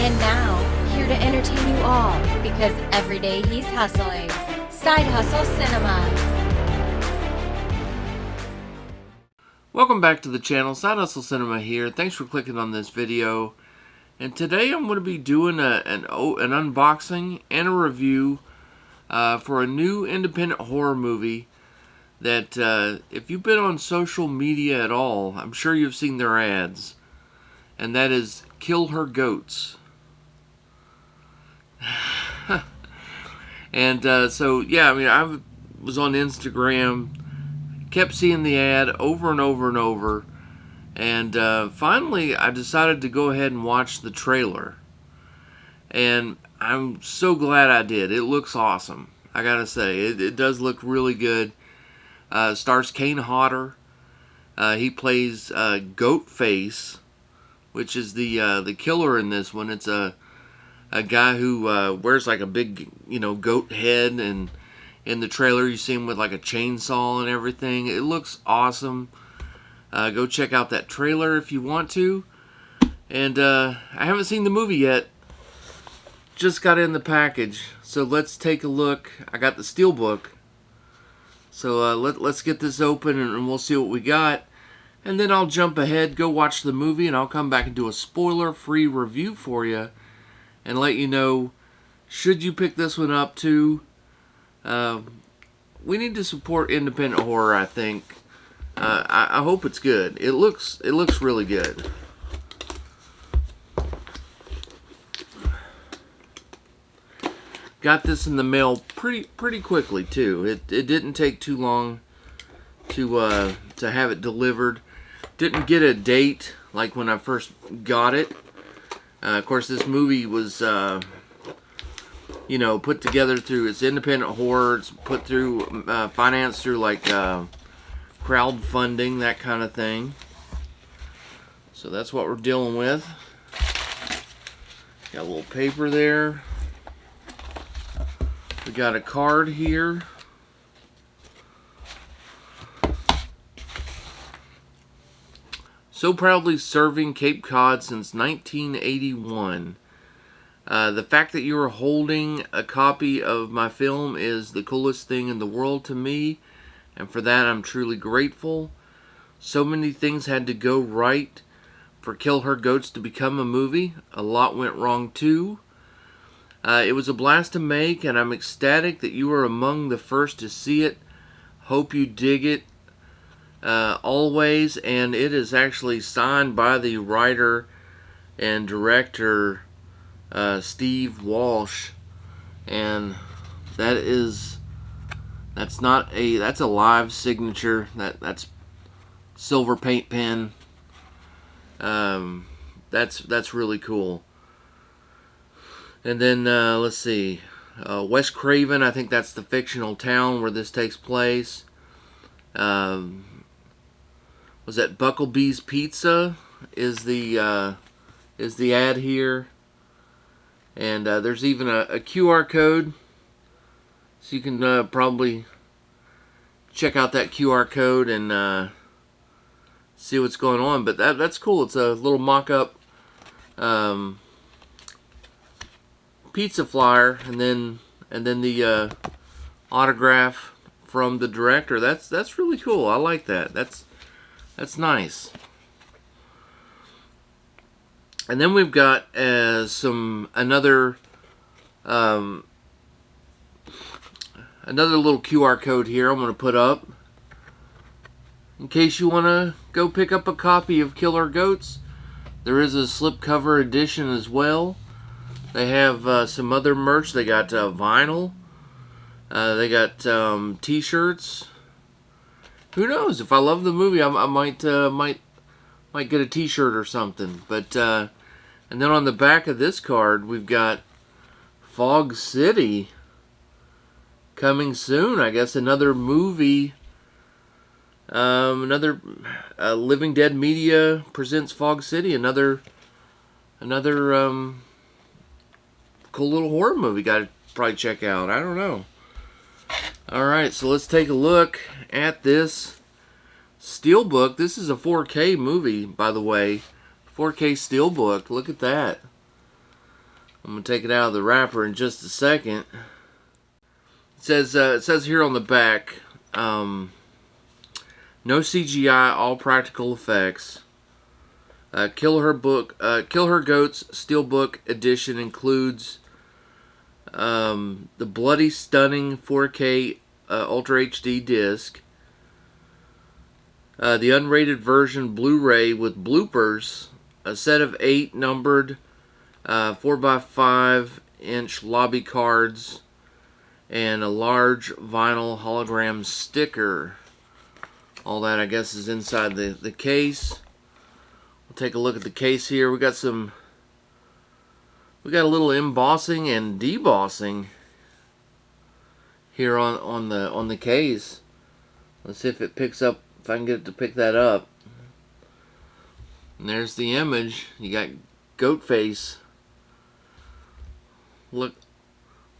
And now, here to entertain you all, because every day he's hustling. Side Hustle Cinema. Welcome back to the channel. Side Hustle Cinema here. Thanks for clicking on this video. And today I'm going to be doing an unboxing and a review for a new independent horror movie that if you've been on social media at all, I'm sure you've seen their ads. And that is Kill Her Goats. And so, yeah, I mean, I was on Instagram, kept seeing the ad over and over and over, and finally I decided to go ahead and watch the trailer. And I'm so glad I did. It looks awesome. I gotta say, it does look really good. Stars Kane Hodder. He plays Goatface, which is the killer in this one. It's a guy who wears like a big, goat head, and in the trailer you see him with like a chainsaw and everything. It looks awesome. Go check out that trailer if you want to. And I haven't seen the movie yet. Just got in the package. So let's take a look. I got the Steelbook. So let's get this open and we'll see what we got. And then I'll jump ahead, go watch the movie, and I'll come back and do a spoiler-free review for you and let you know, should you pick this one up too? We need to support independent horror, I think. I hope it's good. It looks really good. Got this in the mail pretty quickly too. It didn't take too long to have it delivered. Didn't get a date like when I first got it. Of course, this movie was put together through, it's independent horror. It's put through financed through like crowdfunding, that kind of thing. So that's what we're dealing with. Got a little paper there. We got a card here. So proudly serving Cape Cod since 1981. The fact that you are holding a copy of my film is the coolest thing in the world to me, and for that I'm truly grateful. So many things had to go right for Kill Her Goats to become a movie. A lot went wrong too. It was a blast to make, and I'm ecstatic that you were among the first to see it. Hope you dig it. Always, and it is actually signed by the writer and director Steve Walsh, and that's a live signature. That's silver paint pen. That's really cool. And then let's see, West Craven. I think that's the fictional town where this takes place. Was that Bucklebee's Pizza is the ad here. And there's even a QR code. So you can probably check out that QR code and see what's going on. But that's cool. It's a little mock-up pizza flyer, and then the autograph from the director. That's really cool. I like that. That's nice. And then we've got another little QR code here I'm going to put up in case you want to go pick up a copy of Kill Her Goats. There is a slipcover edition as well. They have some other merch. They got vinyl. They got t-shirts. Who knows? If I love the movie, I might get a t-shirt or something. But and then on the back of this card, we've got Fog City coming soon. I guess another movie. Another Living Dead Media presents Fog City. Another cool little horror movie. Got to probably check out. I don't know. Alright, so let's take a look at this Steelbook. This is a 4K movie, by the way. 4K Steelbook. Look at that. I'm going to take it out of the wrapper in just a second. It says here on the back, no CGI, all practical effects. Kill Her Goats Steelbook edition includes the bloody, stunning 4K Ultra HD disc, the unrated version Blu-ray with bloopers, a set of 8 numbered 4x5-inch lobby cards, and a large vinyl hologram sticker. All that, I guess, is inside the case. We'll take a look at the case here. We got a little embossing and debossing here on the case. Let's see if it picks up, if I can get it to pick that up. And there's the image. You got goat face. Looks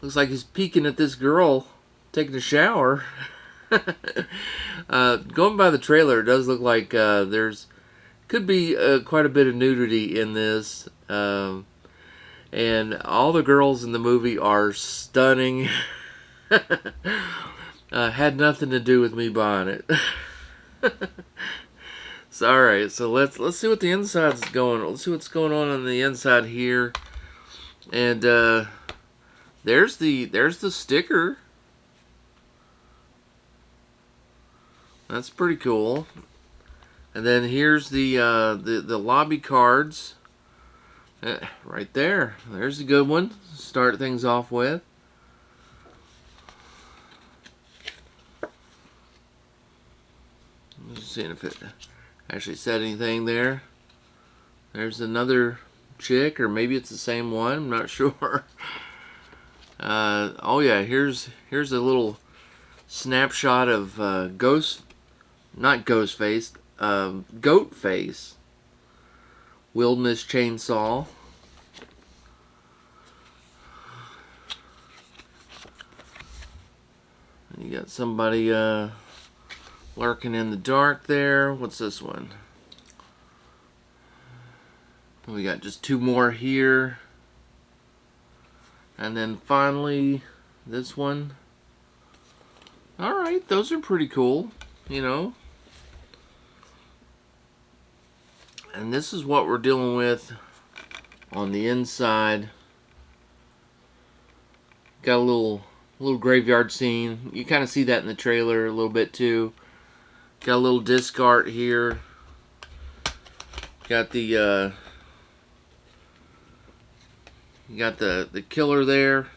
like he's peeking at this girl taking a shower. Going by the trailer, it does look like could be quite a bit of nudity in this. And all the girls in the movie are stunning. Had nothing to do with me buying it. So, all right, so let's see what the inside's going. Let's see what's going on the inside here. And there's the sticker. That's pretty cool. And then here's the lobby cards. Right there. There's a good one to start things off with. Just seeing if it actually said anything there. There's another chick, or maybe it's the same one. I'm not sure. Oh yeah, here's a little snapshot of Goat Face Wilderness Chainsaw. And you got somebody lurking in the dark there. What's this one? We got just 2 more here. And then finally, this one. Alright, those are pretty cool, you know. And this is what we're dealing with on the inside. Got a little graveyard scene. You kind of see that in the trailer a little bit too. Got a little disc art here. Got the you got the killer there.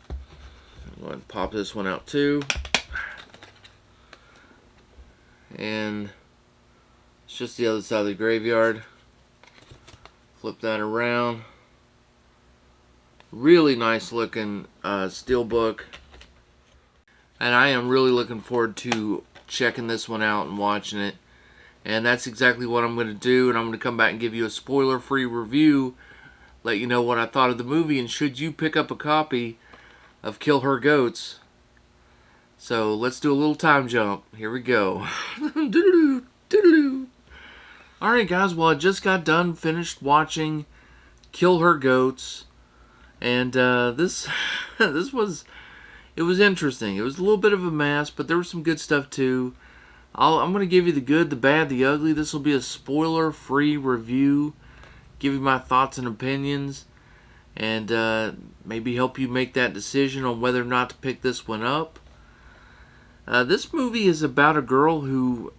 I'm going to pop this one out too. And it's just the other side of the graveyard. Flip that around. Really nice looking steelbook. And I am really looking forward to checking this one out and watching it. And that's exactly what I'm going to do. And I'm going to come back and give you a spoiler-free review. Let you know what I thought of the movie. And should you pick up a copy of Kill Her Goats. So let's do a little time jump. Here we go. Alright guys, well I just got done, finished watching Kill Her Goats. And this was interesting. It was a little bit of a mess, but there was some good stuff too. I'm going to give you the good, the bad, the ugly. This will be a spoiler-free review. Give you my thoughts and opinions. And maybe help you make that decision on whether or not to pick this one up. This movie is about a girl who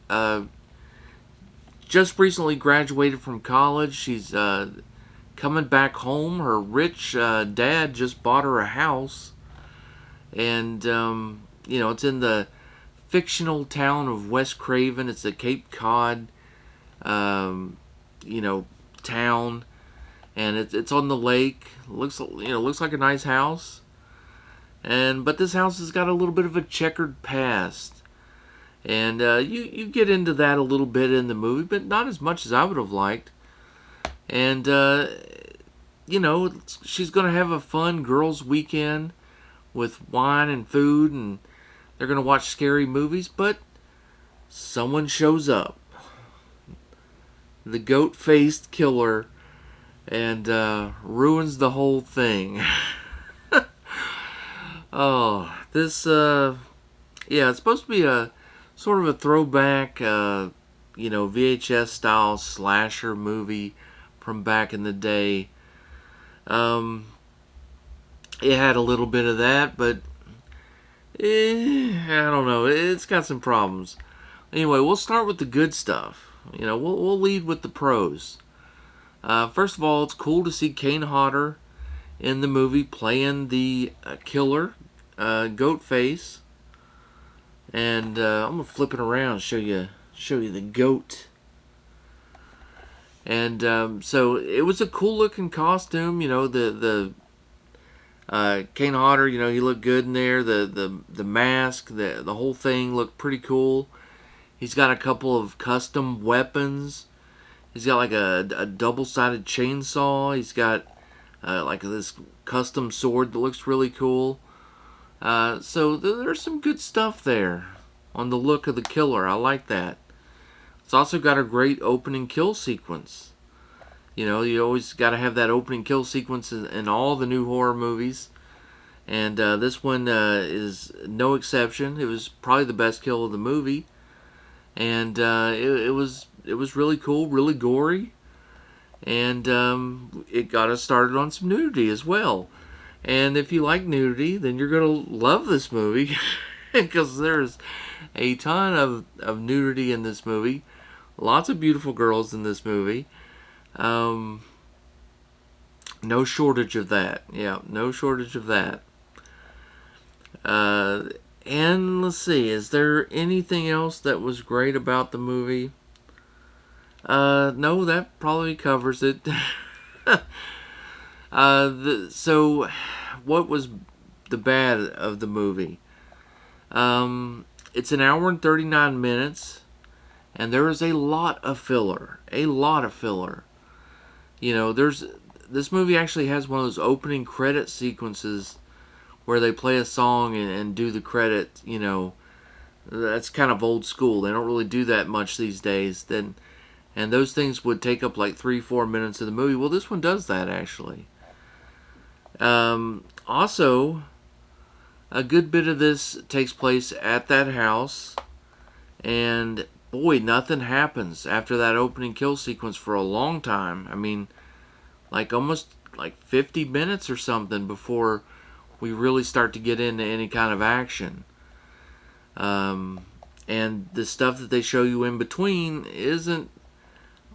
just recently graduated from college. She's coming back home. Her rich dad just bought her a house. And, you know, it's in the fictional town of West Craven. It's a Cape Cod, you know, town. And it's on the lake. Looks like a nice house. But this house has got a little bit of a checkered past. And you get into that a little bit in the movie, but not as much as I would have liked. And, you know, she's going to have a fun girls' weekend with wine and food, and they're going to watch scary movies, but someone shows up. The goat-faced killer and ruins the whole thing. Oh, this yeah, it's supposed to be a sort of a throwback, VHS style slasher movie from back in the day. Um, it had a little bit of that, but I don't know. It's got some problems. Anyway, we'll start with the good stuff. We'll lead with the pros. First of all, it's cool to see Kane Hodder in the movie playing the killer, Goatface. And I'm gonna flip it around and show you the goat. And so it was a cool looking costume. The Kane Hodder. He looked good in there. The mask, the whole thing looked pretty cool. He's got a couple of custom weapons. He's got like a double-sided chainsaw. He's got like this custom sword that looks really cool. So there's some good stuff there on the look of the killer. I like that. It's also got a great opening kill sequence. You always got to have that opening kill sequence in all the new horror movies. And this one is no exception. It was probably the best kill of the movie. And it was really cool, really gory. And it got us started on some nudity as well. And if you like nudity, then you're going to love this movie. Because there's a ton of nudity in this movie. Lots of beautiful girls in this movie. No shortage of that. Yeah, no shortage of that. And let's see, is there anything else that was great about the movie? No, that probably covers it. So, what was the bad of the movie? It's an hour and 39 minutes, and there is a lot of filler. A lot of filler. This movie actually has one of those opening credit sequences where they play a song and do the credit. That's kind of old school. They don't really do that much these days. And those things would take up like 3-4 minutes of the movie. Well, this one does that actually. Also, a good bit of this takes place at that house, and boy, nothing happens after that opening kill sequence for a long time. I mean, like almost like 50 minutes or something before we really start to get into any kind of action. And the stuff that they show you in between isn't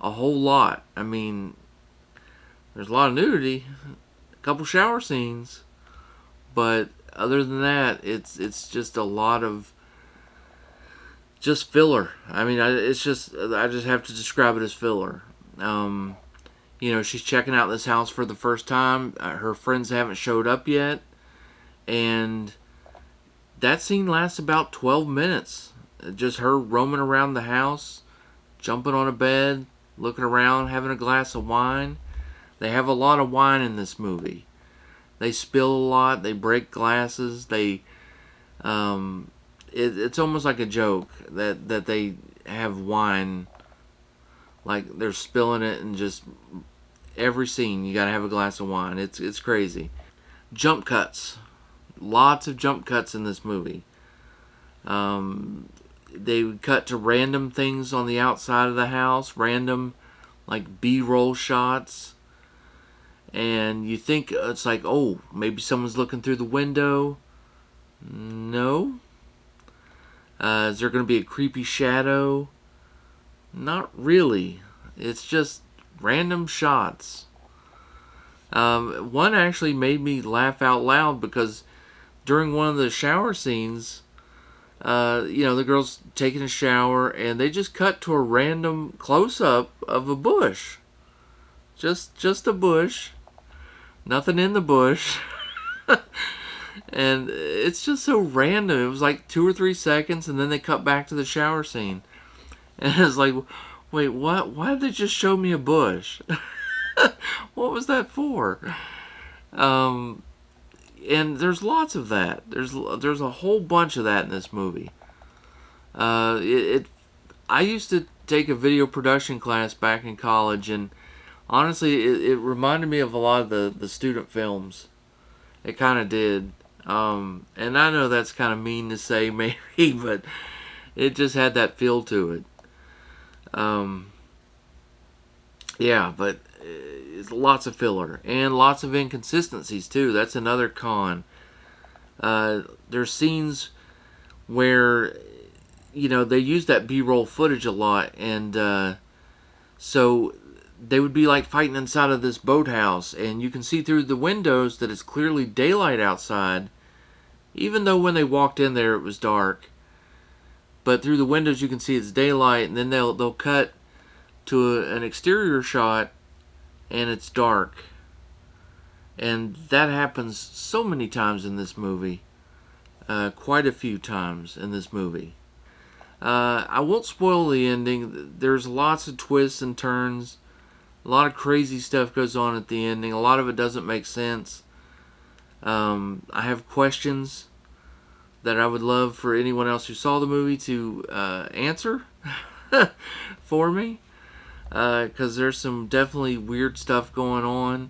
a whole lot. I mean, there's a lot of nudity, a couple shower scenes, but other than that, it's just a lot of just filler. I mean, I just have to describe it as filler. She's checking out this house for the first time. Her friends haven't showed up yet, and that scene lasts about 12 minutes. Just her roaming around the house, jumping on a bed, looking around, having a glass of wine. They have a lot of wine in this movie. They spill a lot. They break glasses. It's almost like a joke that they have wine, like they're spilling it, and just every scene you gotta have a glass of wine. It's crazy. Jump cuts, lots of jump cuts in this movie. They would cut to random things on the outside of the house, random like B-roll shots. And you think it's like, oh, maybe someone's looking through the window. No. Is there going to be a creepy shadow? Not really. It's just random shots. One actually made me laugh out loud because during one of the shower scenes, the girl's taking a shower and they just cut to a random close-up of a bush. Just a bush. Nothing in the bush. And it's just so random. It was like 2 or 3 seconds, and then they cut back to the shower scene. And it's like, wait, what? Why did they just show me a bush? What was that for? And there's lots of that. There's a whole bunch of that in this movie. I used to take a video production class back in college, and Honestly, it reminded me of a lot of the student films. It kind of did. And I know that's kind of mean to say, maybe, but it just had that feel to it. Um, yeah, but it's lots of filler and lots of inconsistencies too. That's another con. There's scenes where they use that B-roll footage a lot, and so they would be like fighting inside of this boathouse, and you can see through the windows that it's clearly daylight outside, even though when they walked in there it was dark. But through the windows you can see it's daylight, and then they'll cut to an exterior shot, and it's dark. And that happens so many times in this movie. Quite a few times in this movie. I won't spoil the ending. There's lots of twists and turns. A lot of crazy stuff goes on at the ending. A lot of it doesn't make sense. I have questions that I would love for anyone else who saw the movie to answer for me. Because there's some definitely weird stuff going on.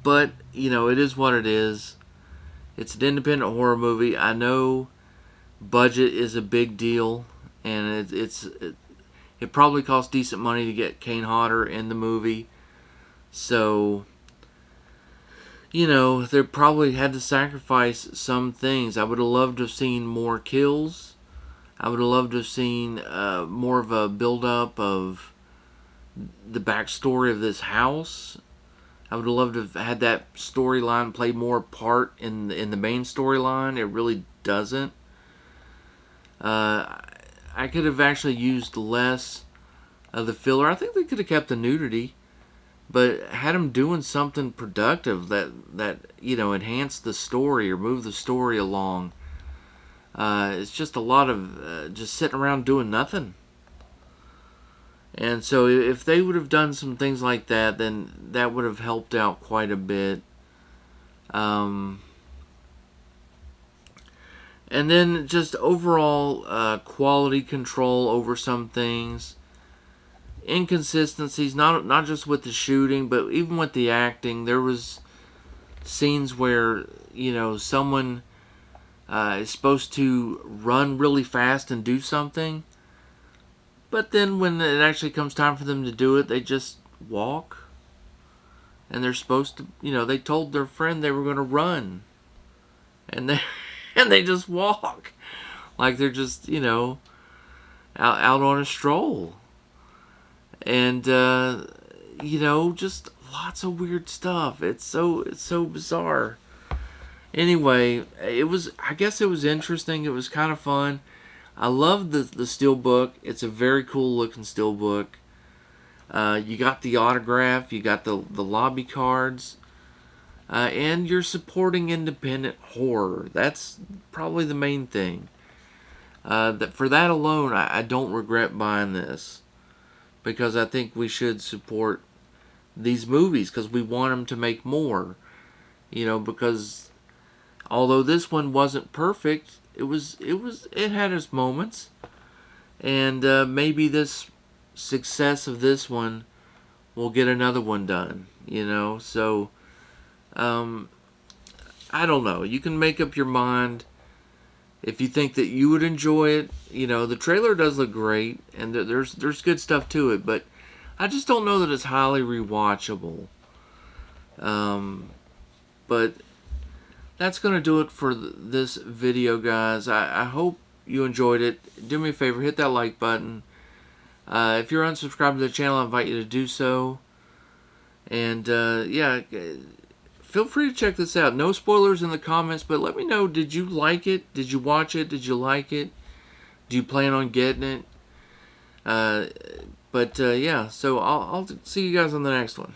But, it is what it is. It's an independent horror movie. I know budget is a big deal, and it probably costs decent money to get Kane Hodder in the movie. So, they probably had to sacrifice some things. I would have loved to have seen more kills. I would have loved to have seen more of a build-up of the backstory of this house. I would have loved to have had that storyline play more part in the main storyline. It really doesn't. I could have actually used less of the filler. I think they could have kept the nudity, but had them doing something productive that enhanced the story or moved the story along. It's just a lot of just sitting around doing nothing. And so if they would have done some things like that, then that would have helped out quite a bit. And then just overall quality control over some things. Inconsistencies, not just with the shooting, but even with the acting. There was scenes where, someone is supposed to run really fast and do something. But then when it actually comes time for them to do it, they just walk. And they're supposed to, they told their friend they were going to run. And they just walk. Like they're just, out on a stroll. And, just lots of weird stuff. It's so bizarre. Anyway, I guess it was interesting. It was kind of fun. I love the Steelbook. It's a very cool looking Steelbook. You got the autograph, you got the lobby cards, and you're supporting independent horror. That's probably the main thing. For that alone, I don't regret buying this, because I think we should support these movies because we want them to make more. Because although this one wasn't perfect, it had its moments, and maybe this success of this one will get another one done. So I don't know. You can make up your mind if you think that you would enjoy it. The trailer does look great, and there's good stuff to it, but I just don't know that it's highly rewatchable. But that's going to do it for this video, guys. I hope you enjoyed it. Do me a favor, hit that like button. If you're unsubscribed to the channel, I invite you to do so. And, feel free to check this out. No spoilers in the comments, but let me know, did you like it? Did you watch it? Did you like it? Do you plan on getting it? So I'll see you guys on the next one.